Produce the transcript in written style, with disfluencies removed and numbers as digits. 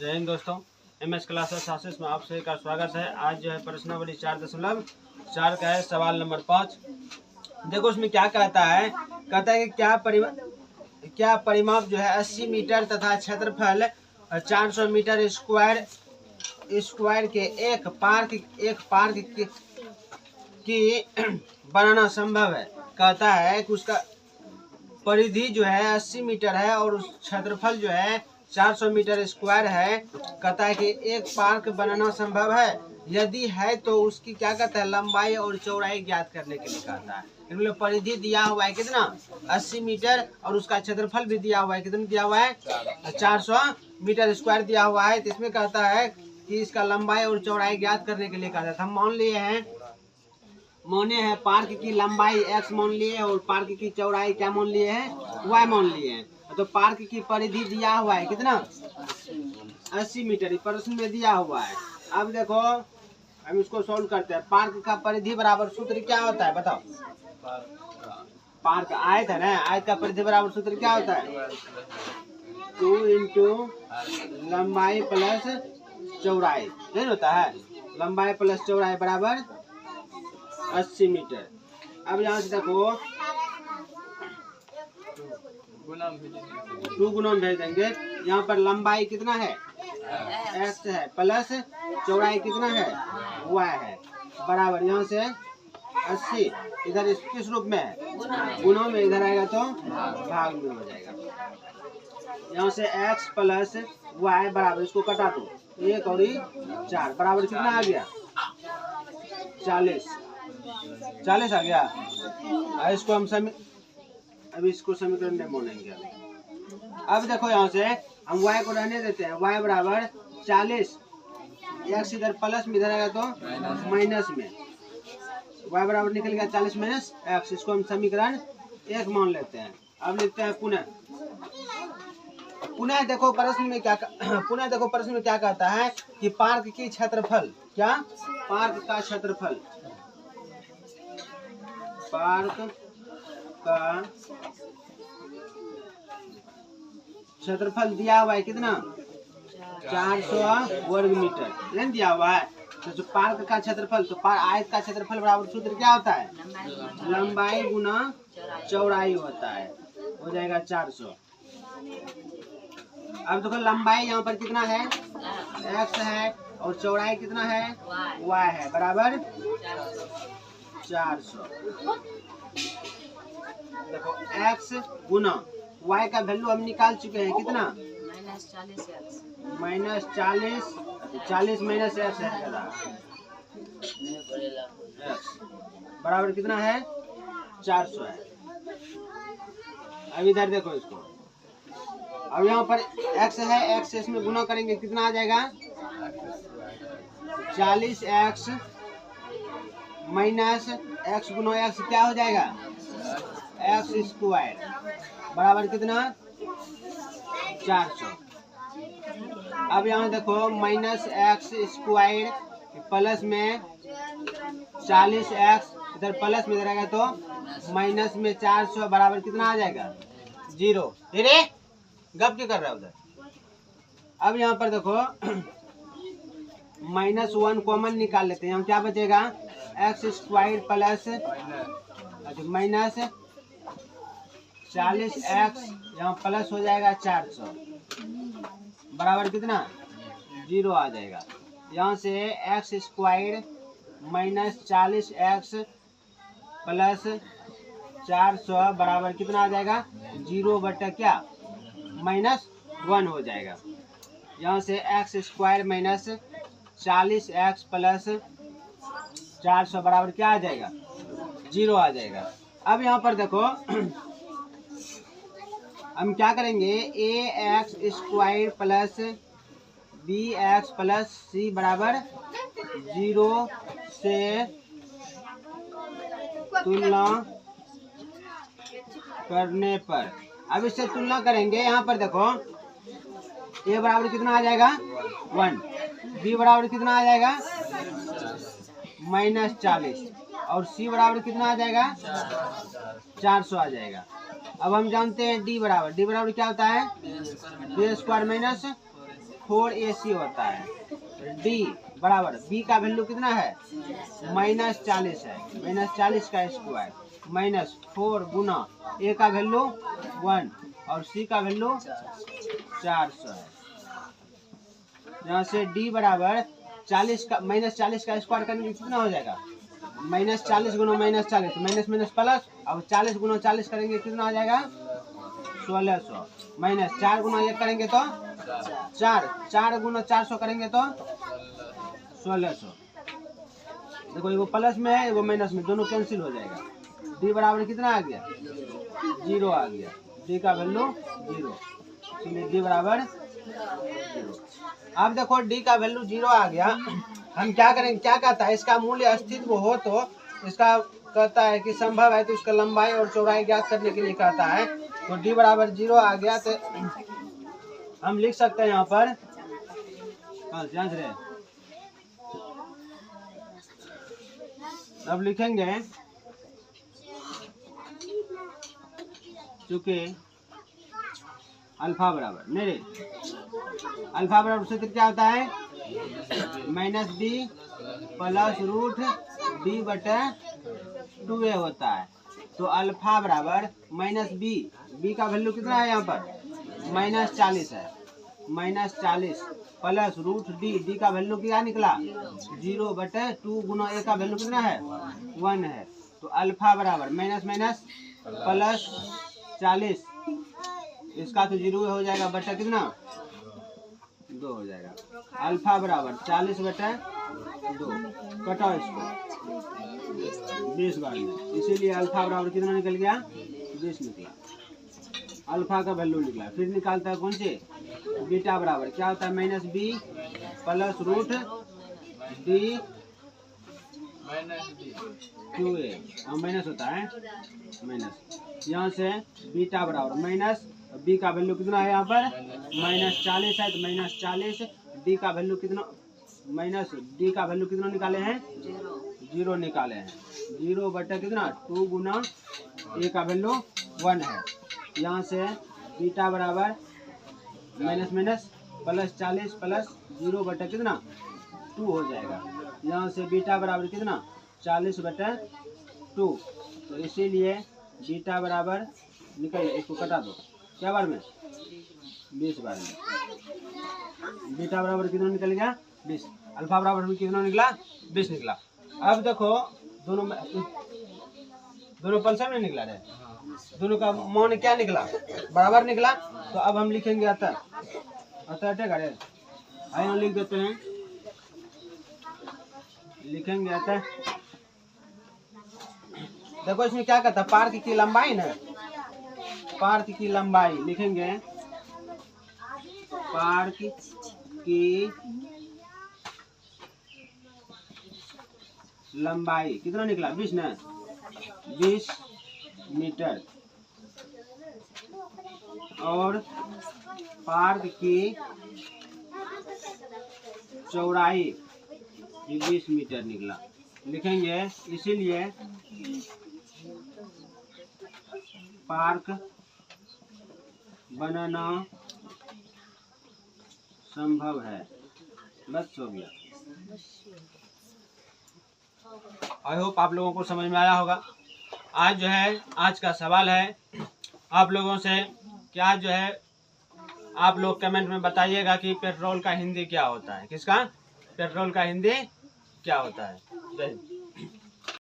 जय हिंद दोस्तों, MS classes आशीष में आप सभी का स्वागत है। आज जो है प्रश्नावली 4.4 का है सवाल नंबर 5। देखो उसमें क्या कहता है कि क्या परिमाप जो है 80 मीटर तथा क्षेत्रफल 400 मीटर स्क्वायर के एक पार्क की बनाना संभव है। कहता है कि उसका परिधि जो है 80 मीटर है और उस क्षेत्रफल जो है 400 मीटर स्क्वायर है। कहता है कि एक पार्क बनाना संभव है। यदि है तो उसकी क्या कहता है लंबाई और चौड़ाई ज्ञात करने के लिए कहता है। इनमें परिधि दिया हुआ है कितना 80 मीटर और उसका क्षेत्रफल भी दिया हुआ है। कितना दिया हुआ है 400 मीटर स्क्वायर दिया हुआ है। तो इसमें कहता है कि इसका लंबाई और चौड़ाई ज्ञात करने के लिए कहता है। हम मान लिए हैं पार्क की लंबाई x मान लिए और पार्क की चौड़ाई क्या मान लिए हैं y मान लिए हैं। तो पार्क की परिधि दिया हुआ है कितना 80 मीटर प्रश्न में दिया हुआ है। अब देखो हम इसको सॉल्व करते हैं। पार्क का परिधि बराबर सूत्र क्या होता है बताओ। पार्क आयत है ना, आयत का परिधि बराबर सूत्र क्या होता है 2 इंटू लंबाई प्लस चौड़ाई। नहीं होता है लंबाई प्लस चौड़ाई बराबर 80 मीटर। अब यहाँ से देखो 2 गुना भेज देंगे। यहाँ पर लंबाई कितना है x है प्लस चौड़ाई कितना है y है बराबर यहाँ से 80। इधर किस रूप में है गुना में, इधर आएगा तो भाग में हो जाएगा। यहाँ से x प्लस y बराबर इसको कटा दो 1 और 4 बराबर कितना आ गया 40 आ गया। इसको हम अभी इसको समीकरण में मोड़ेंगे। अब देखो यहाँ से हम y को रहने देते हैं। y बराबर 40, x इधर प्लस में इधर आएगा तो माइनस में। y बराबर निकल गया 40 माइनस x। इसको हम समीकरण 1 मान लेते हैं। अब लिखते हैं पुनः देखो प्रश्न में क्या कहता है कि पार्क की क्षेत्रफल क्या पार्क का क्षेत्रफल दिया हुआ है कितना 400 वर्ग मीटर नहीं दिया हुआ है। तो जो पार्क का क्षेत्रफल तो आयत का क्षेत्रफल बराबर सूत्र क्या होता है लंबाई गुना चौड़ाई होता है, हो जाएगा 400। अब देखो लंबाई यहाँ पर कितना है x है और चौड़ाई कितना है y है बराबर 400। देखो x गुना y का वैल्यू हम निकाल चुके हैं कितना माइनस 40 माइनस x है बराबर कितना है 400 है। अब इधर देखो इसको, अब यहाँ पर x है, x इसमें गुना करेंगे कितना आ जाएगा 40x माइनस x गुना x क्या हो जाएगा x स्क्वायर बराबर कितना 400। अब यहाँ देखो माइनस x स्क्वायर प्लस में 40x इधर प्लस में इधर आएगा तो माइनस में 400 बराबर कितना आ जाएगा 0। धीरे गप क्यों कर रहा है उधर। अब यहाँ पर देखो -1 कॉमन निकाल लेते हैं। हम क्या बचेगा x square plus minus 40x यहाँ प्लस हो जाएगा 400 बराबर कितना 0 आ जाएगा। यहाँ से x square minus 40x plus 400 बराबर कितना आ जाएगा 0 बटा क्या -1 हो जाएगा। यहाँ से x square minus 40x plus 400 बराबर क्या आ जाएगा 0 आ जाएगा। अब यहाँ पर देखो हम क्या करेंगे ax square plus bx plus c बराबर 0 से तुलना करने पर। अब इससे तुलना करेंगे। यहाँ पर देखो a बराबर कितना आ जाएगा 1, b बराबर कितना आ जाएगा -40 और c बराबर कितना आ जाएगा 400 आ जाएगा। अब हम जानते हैं डी बराबर क्या होता है बी स्क्वायर माइनस 4AC होता है। D बराबर B का वैल्यू कितना है -40 है, -40 का स्क्वायर -4 गुना A का वैल्यू 1 और C का वैल्यू 400 है। यहाँ से D बराबर 40 का -40 का स्क्वायर करने कितना हो जाएगा -40 गुना -40 माइनस माइनस प्लस, अब 40 गुना 40 करेंगे कितना आ जाएगा 1600 माइनस 4 गुना 1 करेंगे तो 4 गुना 400 करेंगे तो 1600। देखो एगो प्लस में है एगो माइनस में, दोनों कैंसिल हो जाएगा। डी बराबर कितना आ गया 0 आ गया, डी का वैल्यू 0, इसलिए डी बराबर 0। अब देखो डी का वैल्यू 0 आ गया, हम क्या करेंगे, क्या कहता है इसका मूल्य अस्तित्व हो तो इसका कहता है कि संभव है तो उसका लंबाई और चौड़ाई ज्ञात करने के लिए कहता है। तो डी बराबर 0 आ गया तो हम लिख सकते हैं यहाँ पर जांच रहे, अब लिखेंगे चूंकि अल्फा बराबर मेरे अल्फा बराबर सूत्र क्या होता है -b प्लस रूट d बटे 2a होता है। तो अल्फा बराबर -b का वैल्यू कितना है यहाँ पर -40 है, -40 प्लस रूट d का वैल्यू क्या निकला 0 बटे 2 गुना a का वैल्यू कितना है 1 है। तो अल्फा बराबर माइनस माइनस प्लस 40, इसका तो 0 हो जाएगा बटा कितना 2 हो जाएगा। अल्फा बराबर 40 बटा 2, कटाओ इसको 20 बार में, इसीलिए अल्फा बराबर कितना निकल गया 20 निकला, अल्फा का वैल्यू निकला। फिर निकालता है कौन से बीटा बराबर क्या होता है -b plus root d 2a, minus होता है माइनस, यहाँ से बीटा बराबर माइनस b का वैल्यू कितना है यहाँ पर -40 है, तो -40 d का वैल्यू कितना d का वैल्यू कितना निकाले हैं 0 निकाले हैं, 0 बटे कितना 2 गुना a का वैल्यू 1 है। यहाँ से बीटा बराबर माइनस माइनस प्लस 40 प्लस 0 बटे कितना 2 हो जाएगा। यहाँ से बीटा बराबर कितना 40 बटे 2, तो इसीलिए बीटा बराबर निकल, इसको कटा दो क्या बार में 20 बार में, बीटा बराबर कितना निकल गया 20, अल्फा बराबर में कितना निकला 20 निकला। अब देखो दोनों पल्सर में निकला है, दोनों का मान क्या निकला बराबर निकला। तो अब हम लिखेंगे अतः रे आइए लिख देते हैं, लिखेंगे अतः, देखो इसमें क्या कहता है पार्क की लंबाई ना, पार्क की लंबाई लिखेंगे, पार्क की लंबाई कितना निकला 20 ना 20 मीटर, और पार्क की चौड़ाई 20 मीटर निकला, लिखेंगे। इसीलिए पार्क बनाना संभव है, बस हो गया। आई होप आप लोगों को समझ में आया होगा। आज जो है आज का सवाल है आप लोगों से, क्या जो है आप लोग कमेंट में बताइएगा कि पेट्रोल का हिंदी क्या होता है, किसका पेट्रोल का हिंदी क्या होता है। जय हिंद।